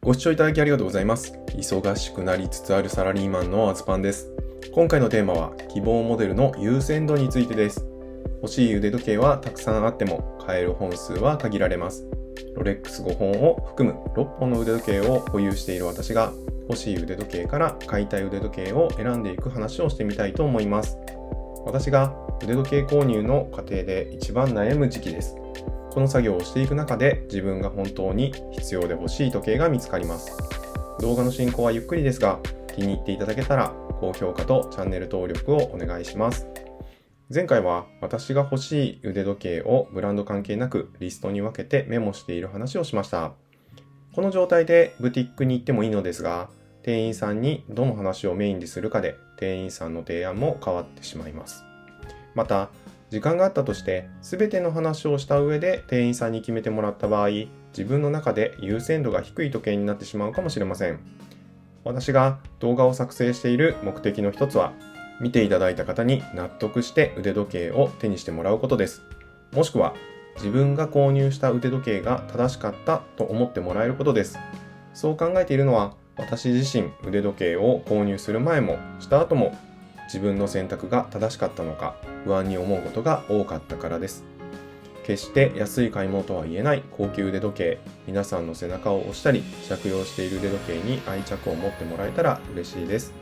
ご視聴いただきありがとうございます。忙しくなりつつあるサラリーマンのあずぱんです。今回のテーマは希望モデルの優先度についてです。欲しい腕時計はたくさんあっても買える本数は限られます。ロレックス5本を含む6本の腕時計を保有している私が欲しい腕時計から買いたい腕時計を選んでいく話をしてみたいと思います。私が腕時計購入の過程で一番悩む時期です。この作業をしていく中で自分が本当に必要で欲しい時計が見つかります。動画の進行はゆっくりですが、気に入っていただけたら高評価とチャンネル登録をお願いします。前回は私が欲しい腕時計をブランド関係なくリストに分けてメモしている話をしました。この状態でブティックに行ってもいいのですが、店員さんにどの話をメインにするかで店員さんの提案も変わってしまいます。また、時間があったとして全ての話をした上で店員さんに決めてもらった場合、自分の中で優先度が低い時計になってしまうかもしれません。私が動画を作成している目的の一つは、見ていただいた方に納得して腕時計を手にしてもらうことです。もしくは自分が購入した腕時計が正しかったと思ってもらえることです。そう考えているのは、私自身腕時計を購入する前もした後も自分の選択が正しかったのか不安に思うことが多かったからです。決して安い買い物とは言えない高級腕時計、皆さんの背中を押したり着用している腕時計に愛着を持ってもらえたら嬉しいです。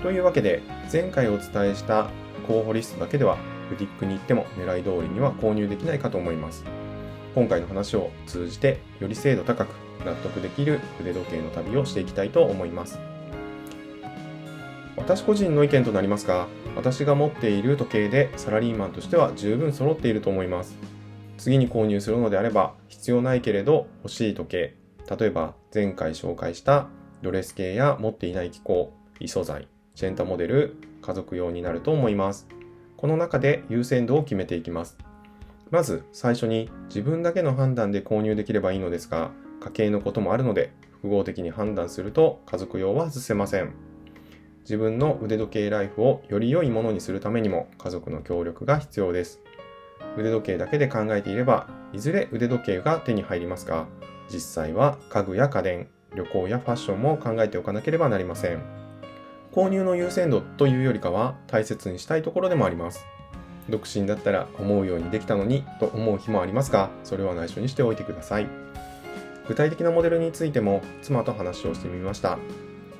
というわけで、前回お伝えした候補リストだけではブティックに行っても狙い通りには購入できないかと思います。今回の話を通じてより精度高く納得できる腕時計の旅をしていきたいと思います。私個人の意見となりますが、私が持っている時計でサラリーマンとしては十分揃っていると思います。次に購入するのであれば、必要ないけれど欲しい時計、例えば前回紹介したドレス系や持っていない機構、異素材、チェンタモデル、家族用になると思います。この中で優先度を決めていきます。まず最初に自分だけの判断で購入できればいいのですが、家計のこともあるので複合的に判断すると家族用は外せません。自分の腕時計ライフをより良いものにするためにも家族の協力が必要です。腕時計だけで考えていれば、いずれ腕時計が手に入りますが、実際は家具や家電、旅行やファッションも考えておかなければなりません。購入の優先度というよりかは大切にしたいところでもあります。独身だったら思うようにできたのにと思う日もありますが、それは内緒にしておいてください。具体的なモデルについても妻と話をしてみました。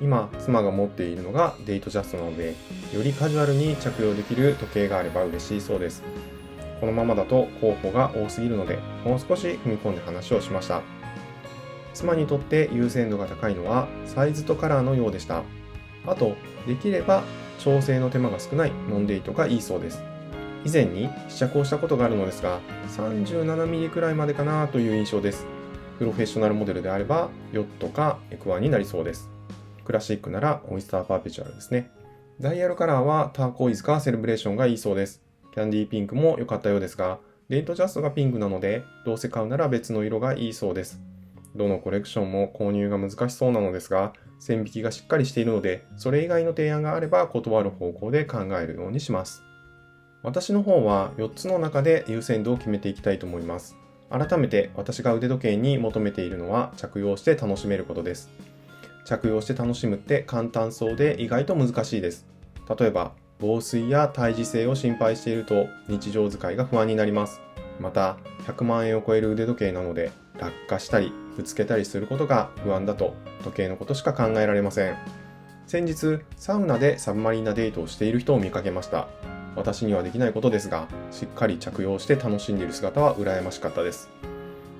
今、妻が持っているのがデイトジャストなので、よりカジュアルに着用できる時計があれば嬉しいそうです。このままだと候補が多すぎるので、もう少し踏み込んで話をしました。妻にとって優先度が高いのはサイズとカラーのようでした。あと、できれば調整の手間が少ないノンデイトがいいそうです。以前に試着をしたことがあるのですが、37ミリくらいまでかなという印象です。プロフェッショナルモデルであれば、ヨットかエクワになりそうです。クラシックならオイスターパーペチュアルですね。ダイヤルカラーはターコイズかセレブレーションがいいそうです。キャンディーピンクも良かったようですが、デイトジャストがピンクなので、どうせ買うなら別の色がいいそうです。どのコレクションも購入が難しそうなのですが、線引きがしっかりしているので、それ以外の提案があれば断る方向で考えるようにします。私の方は4つの中で優先度を決めていきたいと思います。改めて私が腕時計に求めているのは着用して楽しめることです。着用して楽しむって簡単そうで意外と難しいです。例えば、防水や耐磁性を心配していると日常使いが不安になります。また、100万円を超える腕時計なので落下したりぶつけたりすることが不安だと時計のことしか考えられません。先日、サウナでサブマリーナデートをしている人を見かけました。私にはできないことですが、しっかり着用して楽しんでいる姿は羨ましかったです。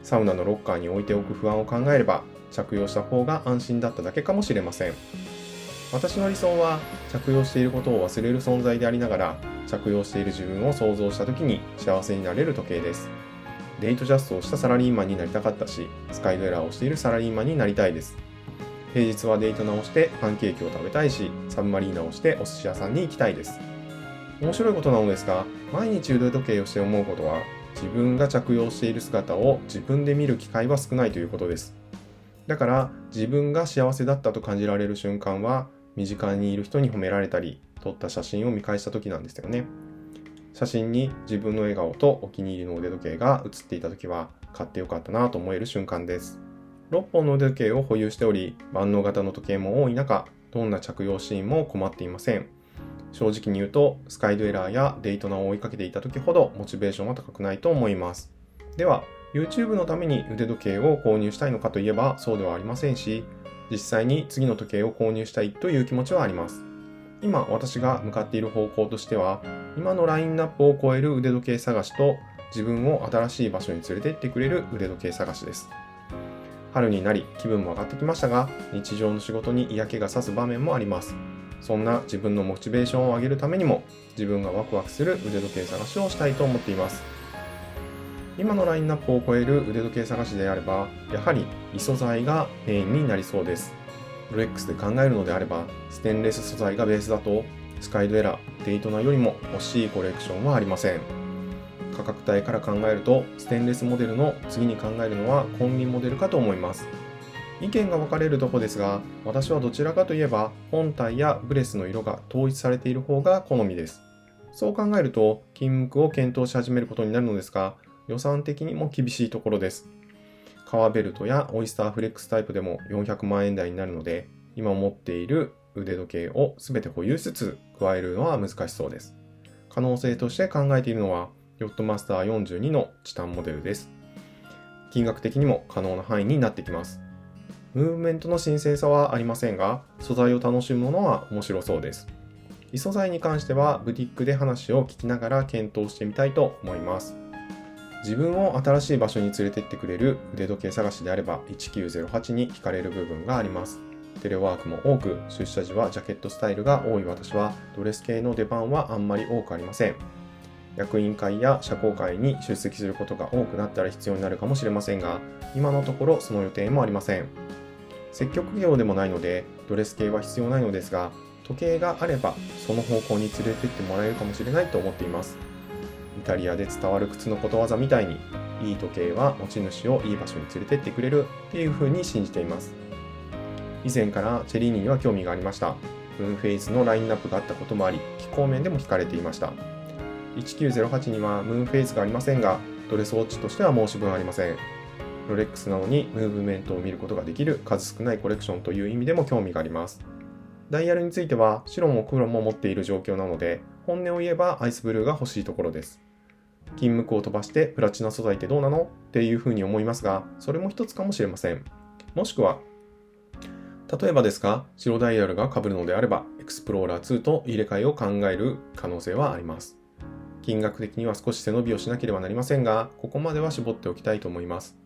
サウナのロッカーに置いておく不安を考えれば、着用した方が安心だっただけかもしれません。私の理想は着用していることを忘れる存在でありながら、着用している自分を想像した時に幸せになれる時計です。デイトジャストをしたサラリーマンになりたかったし、スカイドエラーをしているサラリーマンになりたいです。平日はデイトナをしてパンケーキを食べたいし、サブマリーナをしてお寿司屋さんに行きたいです。面白いことなのですが、毎日腕時計をして思うことは、自分が着用している姿を自分で見る機会は少ないということです。だから自分が幸せだったと感じられる瞬間は、身近にいる人に褒められたり、撮った写真を見返した時なんですよね。写真に自分の笑顔とお気に入りの腕時計が写っていた時は、買ってよかったなと思える瞬間です。6本の腕時計を保有しており、万能型の時計も多い中、どんな着用シーンも困っていません。正直に言うと、スカイドエラーやデイトナを追いかけていた時ほどモチベーションは高くないと思います。では、YouTube のために腕時計を購入したいのかといえばそうではありませんし、実際に次の時計を購入したいという気持ちはあります。今私が向かっている方向としては、今のラインナップを超える腕時計探しと、自分を新しい場所に連れて行ってくれる腕時計探しです。春になり気分も上がってきましたが、日常の仕事に嫌気がさす場面もあります。そんな自分のモチベーションを上げるためにも、自分がワクワクする腕時計探しをしたいと思っています。今のラインナップを超える腕時計探しであれば、やはり異素材がメインになりそうです。ロレックスで考えるのであれば、ステンレス素材がベースだと、スカイドエラー、デイトナよりも欲しいコレクションはありません。価格帯から考えると、ステンレスモデルの次に考えるのはコンビモデルかと思います。意見が分かれるとこですが、私はどちらかといえば、本体やブレスの色が統一されている方が好みです。そう考えると、金無垢を検討し始めることになるのですが、予算的にも厳しいところです。革ベルトやオイスターフレックスタイプでも400万円台になるので、今持っている腕時計を全て保有しつつ加えるのは難しそうです。可能性として考えているのは、ヨットマスター42のチタンモデルです。金額的にも可能な範囲になってきます。ムーブメントの新鮮さはありませんが、素材を楽しむのは面白そうです。異素材に関してはブティックで話を聞きながら検討してみたいと思います。自分を新しい場所に連れてってくれる腕時計探しであれば1908に惹かれる部分があります。テレワークも多く、出社時はジャケットスタイルが多い私はドレス系の出番はあんまり多くありません。役員会や社交会に出席することが多くなったら必要になるかもしれませんが、今のところその予定もありません。積極業でもないのでドレス系は必要ないのですが、時計があればその方向に連れてってもらえるかもしれないと思っています。イタリアで伝わる靴のことわざみたいに、いい時計は持ち主をいい場所に連れてってくれるっていう風に信じています。以前からチェリーニには興味がありました。ムーンフェイズのラインナップがあったこともあり、気候面でも惹かれていました。1908にはムーンフェイズがありませんが、ドレスウォッチとしては申し分ありません。ロレックスなのにムーブメントを見ることができる数少ないコレクションという意味でも興味があります。ダイヤルについては白も黒も持っている状況なので、本音を言えばアイスブルーが欲しいところです。金無垢を飛ばしてプラチナ素材ってどうなのっていうふうに思いますが、それも一つかもしれません。もしくは、例えばですが、白ダイヤルが被るのであれば、エクスプローラー2と入れ替えを考える可能性はあります。金額的には少し背伸びをしなければなりませんが、ここまでは絞っておきたいと思います。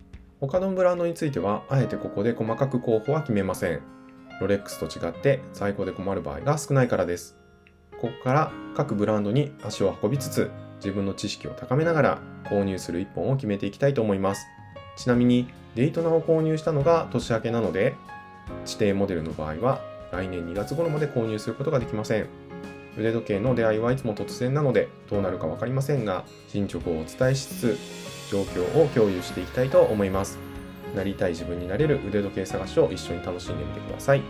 他のブランドについては、あえてここで細かく候補は決めません。ロレックスと違って在庫で困る場合が少ないからです。ここから各ブランドに足を運びつつ、自分の知識を高めながら購入する一本を決めていきたいと思います。ちなみにデイトナを購入したのが年明けなので、指定モデルの場合は来年2月頃まで購入することができません。腕時計の出会いはいつも突然なのでどうなるか分かりませんが、進捗をお伝えしつつ状況を共有していきたいと思います。なりたい自分になれる腕時計探しを一緒に楽しんでみてください。